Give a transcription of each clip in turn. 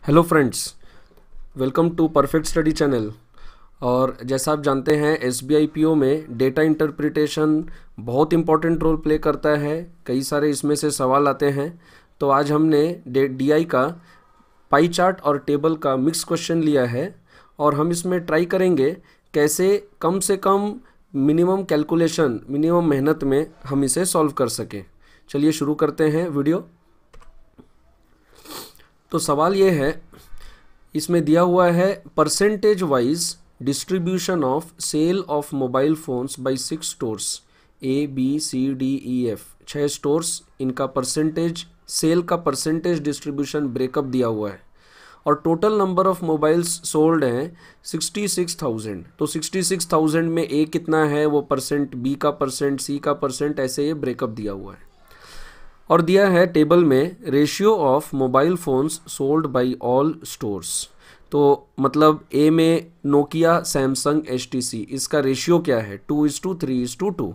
Hello friends, welcome to perfect study channel. और जैसा आप जानते हैं एसबीआई पीओ में डेटा इंटरप्रिटेशन बहुत इंपॉर्टेंट रोल प्ले करता है। कई सारे इसमें से सवाल आते हैं। तो आज हमने डीआई का पाई चार्ट और टेबल का मिक्स क्वेश्चन लिया है और हम इसमें ट्राई करेंगे कैसे कम से कम मिनिमम कैलकुलेशन, मिनिमम मेहनत में हम इसे सॉल्व कर सकें। चलिए शुरू करते हैं वीडियो। तो सवाल ये है, इसमें दिया हुआ है percentage wise distribution of sale of mobile phones by 6 stores ABCDEF, 6 stores, इनका परसेंटेज सेल का परसेंटेज डिस्ट्रीब्यूशन ब्रेकअप दिया हुआ है और total number of mobiles sold हैं 66,000। तो 66,000 में A कितना है वो परसेंट, B का परसेंट, C का परसेंट, ऐसे ये ब्रेकअप दिया हुआ है। और दिया है टेबल में ratio of mobile phones sold by all stores. तो मतलब ए में नोकिया, सैमसंग, HTC, इसका रेशियो क्या है 2:3:2।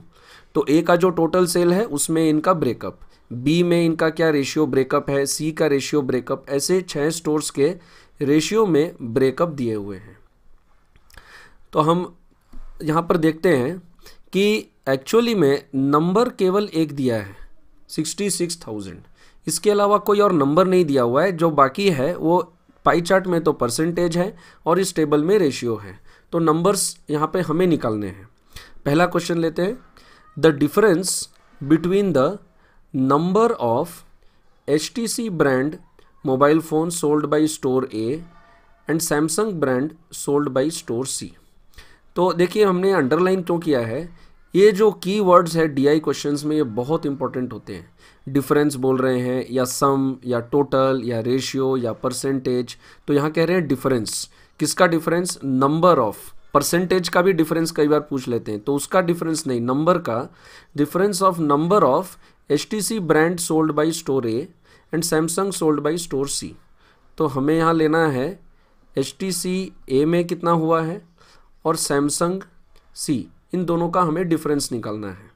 तो ए का जो टोटल सेल है उसमें इनका ब्रेकअप, बी में इनका क्या रेशियो ब्रेकअप है, सी का रेशियो ब्रेकअप, ऐसे 6 स्टोर्स के रेशियो में ब्रेकअप दिए हुए हैं। तो हम यहाँ पर देखते हैं कि एक्चुअली में नंबर केवल एक दिया है 66,000, इसके अलावा कोई और नंबर नहीं दिया हुआ है। जो बाकी है वो पाई चार्ट में तो परसेंटेज है और इस टेबल में रेशियो है। तो नंबर्स यहाँ पे हमें निकालने हैं। पहला क्वेश्चन लेते हैं, the difference between the number of HTC brand mobile phone sold by store A and Samsung brand sold by store C। तो देखिए हमने अंडरलाइन क्यों किया है, ये जो की वर्ड्स है डीआई क्वेश्चंस में ये बहुत इंपॉर्टेंट होते हैं। डिफरेंस बोल रहे हैं या सम या टोटल या रेशियो या परसेंटेज, तो यहाँ कह रहे हैं डिफरेंस। किसका डिफरेंस? Number of. परसेंटेज का भी डिफरेंस कई बार पूछ लेते हैं, तो उसका डिफरेंस नहीं, नंबर का difference of number of HTC brand sold by store A and Samsung sold by store C। तो हमें यहाँ लेना है HTC A में कितना हुआ है और सैमसंग C, इन दोनों का हमें डिफरेंस निकालना है।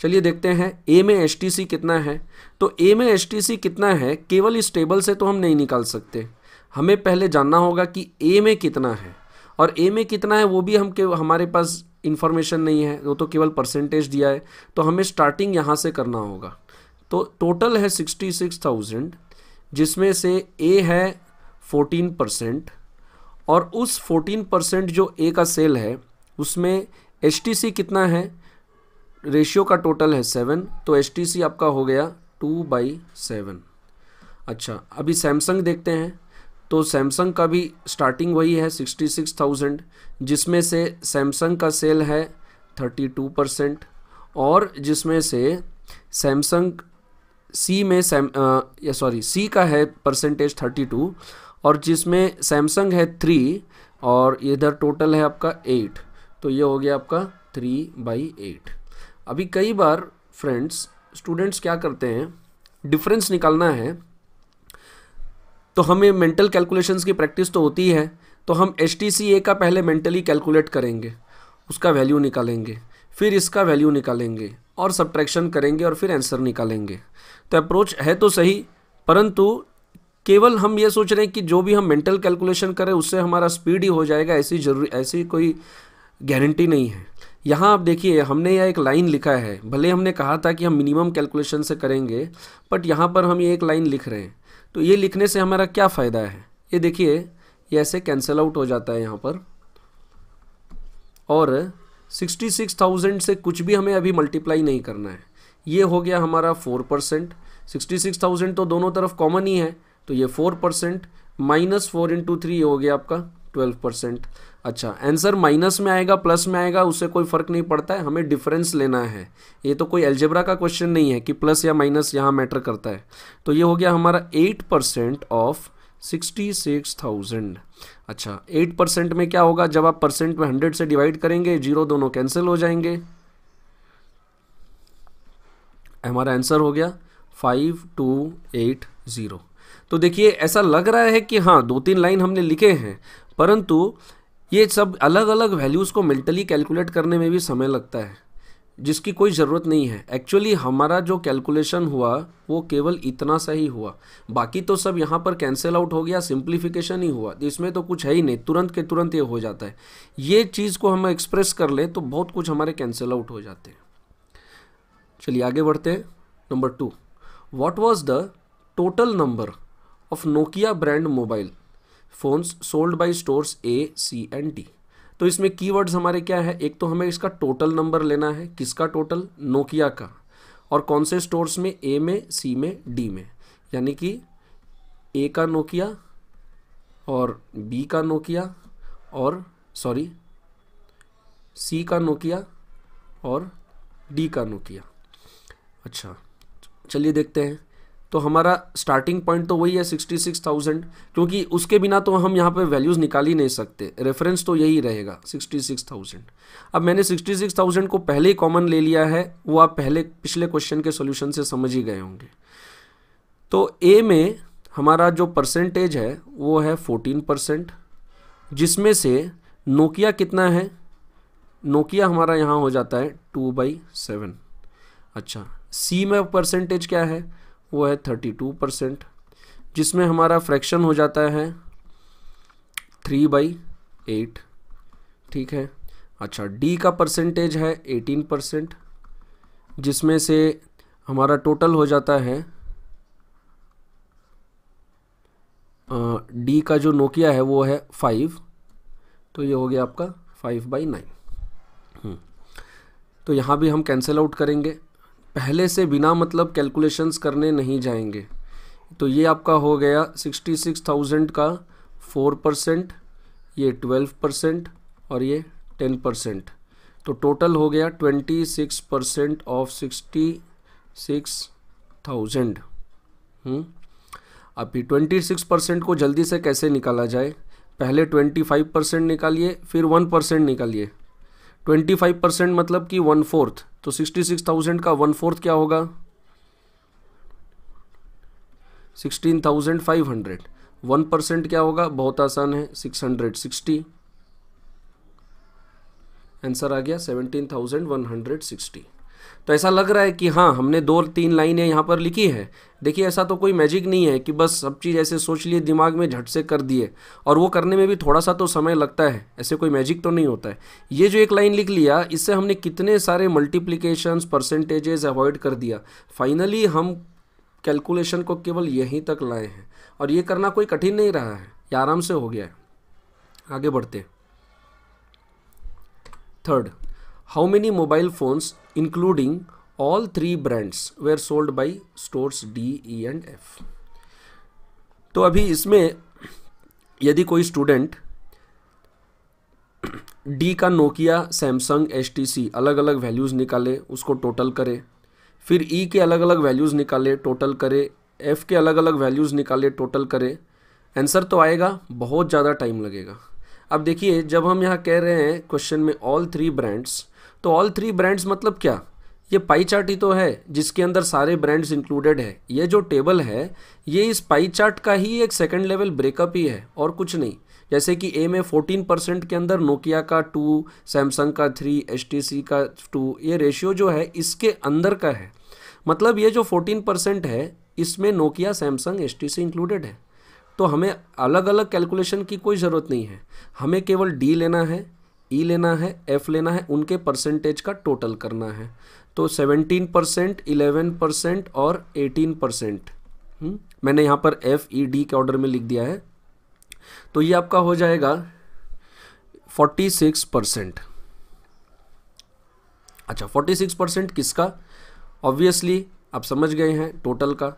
चलिए देखते हैं A में HTC कितना है। तो A में HTC कितना है केवल इस टेबल से तो हम नहीं निकाल सकते, हमें पहले जानना होगा कि A में कितना है, और A में कितना है वो भी हमारे पास इंफॉर्मेशन नहीं है, वो तो केवल परसेंटेज दिया है। तो हमें स्टार्टिंग यहाँ से करना होगा। तो टोटल है 66,000, जिसमें से A है 14% और उस 14% जो A का सेल है उसमें HTC कितना है, रेशियो का टोटल है 7, तो HTC आपका हो गया 2/7। अच्छा, अभी सैमसंग देखते हैं। तो सैमसंग का भी स्टार्टिंग वही है 66,000, जिसमें से सैमसंग का सेल है 32% और जिसमें से सैमसंग सी में सी का है परसेंटेज 32 और जिसमें सैमसंग है 3 और इधर टोटल है आपका 8। तो ये हो गया आपका 3/8। अभी कई बार फ्रेंड्स स्टूडेंट्स क्या करते हैं, डिफरेंस निकालना है तो हमें मेंटल कैलकुलेशंस की प्रैक्टिस तो होती है, तो हम HTC A का पहले मेंटली कैलकुलेट करेंगे, उसका वैल्यू निकालेंगे, फिर इसका वैल्यू निकालेंगे और सब्ट्रैक्शन करेंगे और फिर आंसर निकालेंगे। तो अप्रोच है तो सही, परंतु केवल हम ये सोच रहे हैं कि जो भी हम मेंटल कैलकुलेशन करें उससे हमारा स्पीड ही हो जाएगा, ऐसी कोई गारंटी नहीं है। यहाँ आप देखिए हमने यह एक लाइन लिखा है, भले हमने कहा था कि हम मिनिमम कैलकुलेशन से करेंगे, बट यहाँ पर हम ये एक लाइन लिख रहे हैं। तो ये लिखने से हमारा क्या फ़ायदा है, ये देखिए ये ऐसे कैंसिल आउट हो जाता है यहाँ पर, और 66,000 से कुछ भी हमें अभी मल्टीप्लाई नहीं करना है। ये हो गया हमारा 4%, 66,000 तो दोनों तरफ कॉमन ही है, तो ये 4% -4 × 3 हो गया आपका 12%। अच्छा, आंसर माइनस में आएगा प्लस में आएगा उससे कोई फ़र्क नहीं पड़ता है, हमें डिफरेंस लेना है। ये तो कोई अलजेब्रा का क्वेश्चन नहीं है कि प्लस या माइनस यहाँ मैटर करता है। तो ये हो गया हमारा 8% ऑफ 66,000। अच्छा, 8% में क्या होगा, जब आप परसेंट में 100 से डिवाइड करेंगे, जीरो दोनों कैंसिल हो जाएंगे। हमारा आंसर हो गया 5280। तो देखिए ऐसा लग रहा है कि हाँ 2-3 लाइन हमने लिखे हैं, परंतु ये सब अलग अलग वैल्यूज़ को मेंटली कैलकुलेट करने में भी समय लगता है। जिसकी कोई ज़रूरत नहीं है। एक्चुअली हमारा जो कैलकुलेशन हुआ वो केवल इतना सा ही हुआ, बाकी तो सब यहाँ पर कैंसिल आउट हो गया, सिंप्लीफिकेशन ही हुआ, इसमें तो कुछ है ही नहीं, तुरंत के तुरंत ये हो जाता है। ये चीज़ को हम एक्सप्रेस कर ले तो बहुत कुछ हमारे कैंसिल आउट हो जाते हैं। चलिए आगे बढ़ते हैं। Number 2, what was the total number of Nokia brand mobile phones sold by stores A, C and D. तो इसमें कीवर्ड्स हमारे क्या है, एक तो हमें इसका टोटल नंबर लेना है, किसका टोटल, नोकिया का, और कौन से स्टोर्स में, ए में, सी में, डी में, यानी कि ए का नोकिया और बी का नोकिया और सी का नोकिया और डी का नोकिया। अच्छा चलिए देखते हैं। तो हमारा स्टार्टिंग पॉइंट तो वही है 66,000, क्योंकि उसके बिना तो हम यहाँ पे वैल्यूज़ निकाल ही नहीं सकते, रेफरेंस तो यही रहेगा 66,000। अब मैंने 66,000 को पहले ही कॉमन ले लिया है, वो आप पहले पिछले क्वेश्चन के सॉल्यूशन से समझ ही गए होंगे। तो ए में हमारा जो परसेंटेज है वो है 14%, जिसमें से नोकिया कितना है, नोकिया हमारा यहाँ हो जाता है 2/7। अच्छा, सी में परसेंटेज क्या है, वो है 32%, जिसमें हमारा फ्रैक्शन हो जाता है 3/8। ठीक है। अच्छा, डी का परसेंटेज है 18%, जिसमें से हमारा टोटल हो जाता है, डी का जो नोकिया है वो है 5, तो ये हो गया आपका 5/9। तो यहाँ भी हम कैंसिल आउट करेंगे, पहले से बिना मतलब कैलकुलेशंस करने नहीं जाएंगे। तो ये आपका हो गया 66,000 का 4%, ये 12% और ये 10%, तो टोटल हो गया 26% ऑफ 66,000। अभी 26% को जल्दी से कैसे निकाला जाए, पहले 25% निकालिए, फिर 1% निकालिए। 25% मतलब कि 1/4, तो 66,000 का 1/4 क्या होगा, 16,500। 1% क्या होगा, बहुत आसान है, 660। आंसर आ गया 17,160। तो ऐसा लग रहा है कि हाँ हमने 2-3 लाइनें यहाँ पर लिखी है। देखिए ऐसा तो कोई मैजिक नहीं है कि बस सब चीज़ ऐसे सोच लिए दिमाग में झट से कर दिए, और वो करने में भी थोड़ा सा तो समय लगता है, ऐसे कोई मैजिक तो नहीं होता है। ये जो एक लाइन लिख लिया, इससे हमने कितने सारे मल्टीप्लिकेशंस, परसेंटेजेस अवॉइड कर दिया। फाइनली हम कैलकुलेशन को केवल यहीं तक लाए हैं, और ये करना कोई कठिन नहीं रहा है, ये आराम से हो गया है। आगे बढ़ते। Third, how many mobile phones including all 3 brands were sold by stores D, E and F। तो अभी इसमें यदि कोई स्टूडेंट डी का नोकिया, सैमसंग, HTC अलग अलग वैल्यूज़ निकाले, उसको टोटल करे, फिर ई के अलग अलग वैल्यूज़ निकाले, टोटल करे, एफ़ के अलग अलग वैल्यूज़ निकाले, टोटल करे, आंसर तो आएगा, बहुत ज़्यादा टाइम लगेगा। अब देखिए जब हम यहाँ कह रहे हैं क्वेश्चन में ऑल 3 ब्रांड्स, तो ऑल 3 ब्रांड्स मतलब क्या, ये पाई चार्ट ही तो है जिसके अंदर सारे ब्रांड्स इंक्लूडेड है। ये जो टेबल है ये इस पाई चार्ट का ही एक सेकंड लेवल ब्रेकअप ही है और कुछ नहीं। जैसे कि ए में 14% के अंदर नोकिया का 2, सैमसंग का 3, HTC का 2, ये रेशियो जो है इसके अंदर का है। मतलब ये जो 14% है इसमें नोकिया, सैमसंग, HTC इंक्लूडेड है। तो हमें अलग अलग कैलकुलेशन की कोई ज़रूरत नहीं है, हमें केवल डी लेना है, ई लेना है, एफ लेना है, उनके परसेंटेज का टोटल करना है। तो 17%, 11% और 18%। मैंने यहाँ पर एफ, ई, डी के ऑर्डर में लिख दिया है। तो ये आपका हो जाएगा 46%। अच्छा, 46% किसका, ऑब्वियसली आप समझ गए हैं टोटल का।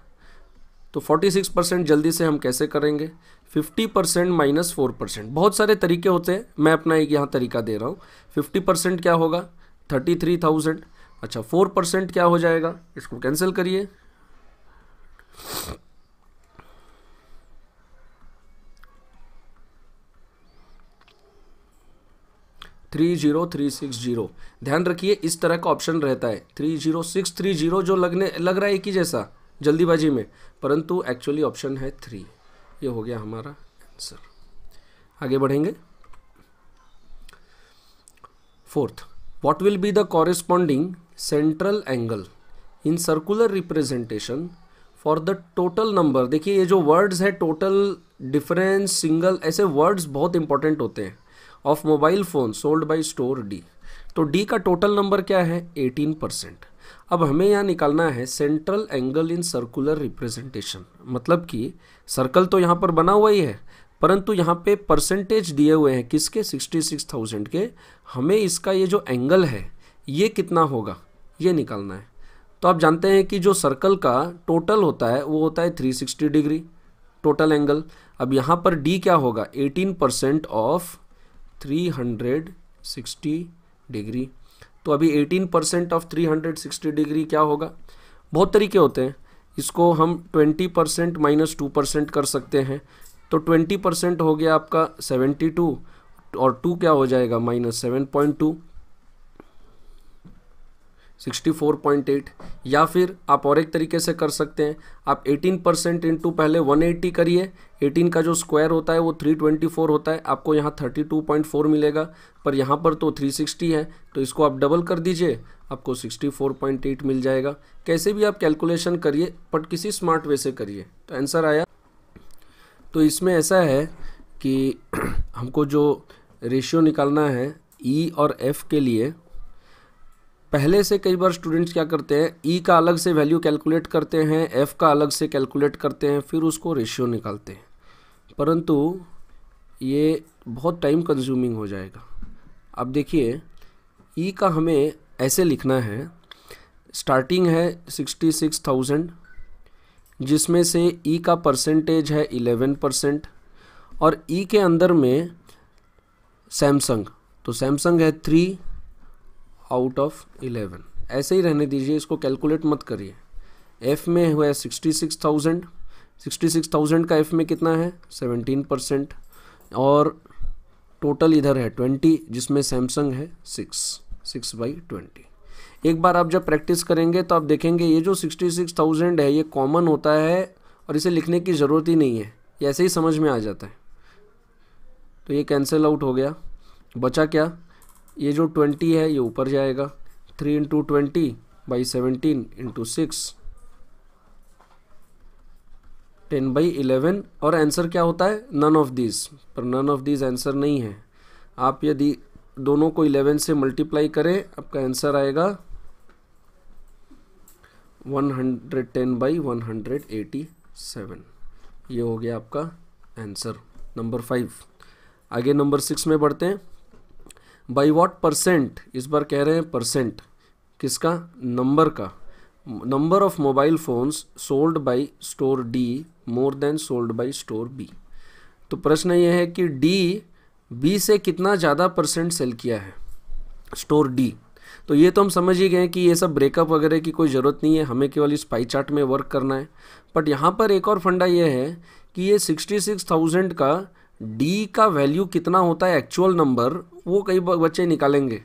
तो 46% जल्दी से हम कैसे करेंगे, 50% माइनस 4%। बहुत सारे तरीके होते हैं, मैं अपना एक यहाँ तरीका दे रहा हूँ। 50% क्या होगा, 33,000। अच्छा, 4% क्या हो जाएगा, इसको कैंसिल करिए, 30,360। ध्यान रखिए इस तरह का ऑप्शन रहता है, 30630 जो लग रहा है एक ही जैसा जल्दीबाजी में, परंतु एक्चुअली ऑप्शन है 3। ये हो गया हमारा आंसर। आगे बढ़ेंगे। Fourth, what will be the corresponding central angle in circular representation for the total number. देखिए ये जो वर्ड्स है टोटल, डिफरेंस, सिंगल, ऐसे वर्ड्स बहुत इंपॉर्टेंट होते हैं। Of mobile phone sold by store D, तो डी का टोटल नंबर क्या है 18%। अब हमें यहाँ निकालना है central angle in circular representation, मतलब कि सर्कल तो यहाँ पर बना हुआ ही है, परंतु यहाँ पे परसेंटेज दिए हुए हैं किसके, 66,000 के। हमें इसका ये जो एंगल है ये कितना होगा ये निकालना है। तो आप जानते हैं कि जो सर्कल का टोटल होता है वो होता है 360 डिग्री टोटल एंगल। अब यहाँ पर डी क्या होगा, 18% ऑफ 360 डिग्री। तो अभी 18% ऑफ 360 डिग्री क्या होगा, बहुत तरीके होते हैं, इसको हम 20% माइनस 2% कर सकते हैं। तो 20% हो गया आपका 72 और 2 क्या हो जाएगा माइनस 7.2, 64.8। या फिर आप और एक तरीके से कर सकते हैं, आप 18% इंटू पहले 180 करिए, 18 का जो स्क्वायर होता है वो 324 होता है, आपको यहाँ 32.4 मिलेगा, पर यहाँ पर तो 360 है, तो इसको आप डबल कर दीजिए, आपको 64.8 मिल जाएगा। कैसे भी आप कैलकुलेशन करिए, बट किसी स्मार्ट वे से करिए। तो आंसर आया। तो इसमें ऐसा है कि हमको जो रेशियो निकालना है ई और एफ के लिए, पहले से कई बार स्टूडेंट्स क्या करते हैं, ई का अलग से वैल्यू कैलकुलेट करते हैं, एफ का अलग से कैलकुलेट करते हैं, फिर उसको रेशियो निकालते हैं, परंतु ये बहुत टाइम कंज्यूमिंग हो जाएगा। अब देखिए ई का हमें ऐसे लिखना है, स्टार्टिंग है 66,000, जिसमें से ई का परसेंटेज है 11% और ई के अंदर में सैमसंग, तो सैमसंग है 3 आउट ऑफ 11, ऐसे ही रहने दीजिए, इसको कैलकुलेट मत करिए। एफ में हुआ 66,000, 66,000 का एफ में कितना है 17%, और टोटल इधर है 20 जिसमें सैमसंग है 6/20। एक बार आप जब प्रैक्टिस करेंगे तो आप देखेंगे ये जो 66,000 है ये कॉमन होता है और इसे लिखने की ज़रूरत ही नहीं है, ये ऐसे ही समझ में आ जाता है। तो ये कैंसिल आउट हो गया, बचा क्या, ये जो 20 है ये ऊपर जाएगा, 3 इंटू 20/17 इंटू 6, 10/11, और आंसर क्या होता है नन ऑफ दिस, पर नन ऑफ दिस आंसर नहीं है। आप यदि दोनों को 11 से मल्टीप्लाई करें आपका आंसर आएगा 110/187। ये हो गया आपका आंसर नंबर 5। आगे नंबर 6 में बढ़ते हैं। बाई व्हाट परसेंट, इस बार कह रहे हैं परसेंट, किसका, नंबर का, number of mobile phones sold by store D more than sold by store B. तो प्रश्न ये है कि डी बी से कितना ज़्यादा परसेंट सेल किया है स्टोर डी। तो ये तो हम समझ ही गए कि ये सब ब्रेकअप वगैरह की कोई ज़रूरत नहीं है, हमें केवल इस पाई चार्ट में वर्क करना है। बट यहाँ पर एक और फंडा ये है कि ये 66,000 का डी का वैल्यू कितना होता है एक्चुअल नंबर, वो कई बच्चे निकालेंगे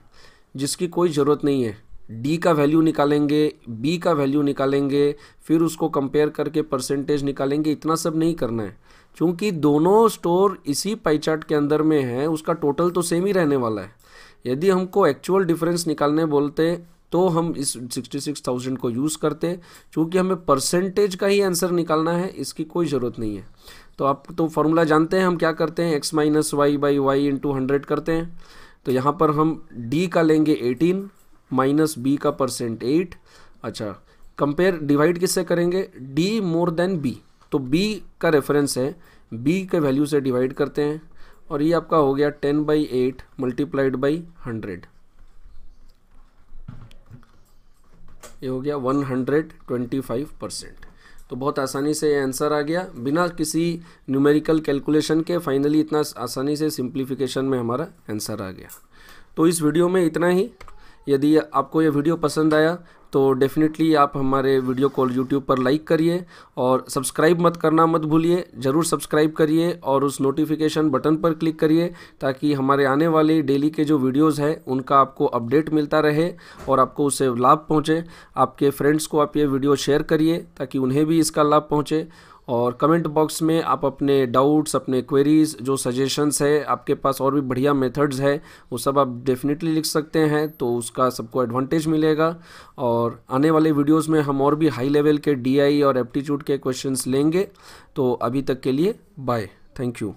जिसकी कोई ज़रूरत नहीं है। डी का वैल्यू निकालेंगे, बी का वैल्यू निकालेंगे, फिर उसको कंपेयर करके परसेंटेज निकालेंगे, इतना सब नहीं करना है। क्योंकि दोनों स्टोर इसी पाई चार्ट के अंदर में है, उसका टोटल तो सेम ही रहने वाला है। यदि हमको एक्चुअल डिफरेंस निकालने बोलते तो हम इस 66,000 को यूज़ करते, क्योंकि हमें परसेंटेज का ही आंसर निकालना है, इसकी कोई ज़रूरत नहीं है। तो आप तो फॉर्मूला जानते हैं, हम क्या करते हैं x minus y by y into 100 करते हैं। तो यहाँ पर हम d का लेंगे 18 माइनस b का परसेंट 8। अच्छा, कंपेयर डिवाइड किससे करेंगे, d मोर देन b, तो b का रेफरेंस है, b के वैल्यू से डिवाइड करते हैं और ये आपका हो गया 10/8 मल्टीप्लाइड बाई 100, ये हो गया 125%। तो बहुत आसानी से ये आंसर आ गया बिना किसी न्यूमेरिकल कैलकुलेशन के। फाइनली इतना आसानी से सिंप्लीफिकेशन में हमारा आंसर आ गया। तो इस वीडियो में इतना ही। यदि आपको ये वीडियो पसंद आया तो डेफिनेटली आप हमारे वीडियो को यूट्यूब पर लाइक करिए और सब्सक्राइब मत करना मत भूलिए, ज़रूर सब्सक्राइब करिए और उस नोटिफिकेशन बटन पर क्लिक करिए ताकि हमारे आने वाले डेली के जो वीडियोस हैं उनका आपको अपडेट मिलता रहे और आपको उससे लाभ पहुंचे। आपके फ्रेंड्स को आप ये वीडियो शेयर करिए ताकि उन्हें भी इसका लाभ पहुंचे और कमेंट बॉक्स में आप अपने डाउट्स, अपने क्वेरीज, जो सजेशंस है, आपके पास और भी बढ़िया मेथड्स है, वो सब आप डेफिनेटली लिख सकते हैं, तो उसका सबको एडवांटेज मिलेगा। और आने वाले वीडियोस में हम और भी हाई लेवल के DI और एप्टीट्यूड के क्वेश्चंस लेंगे। तो अभी तक के लिए बाय, थैंक यू।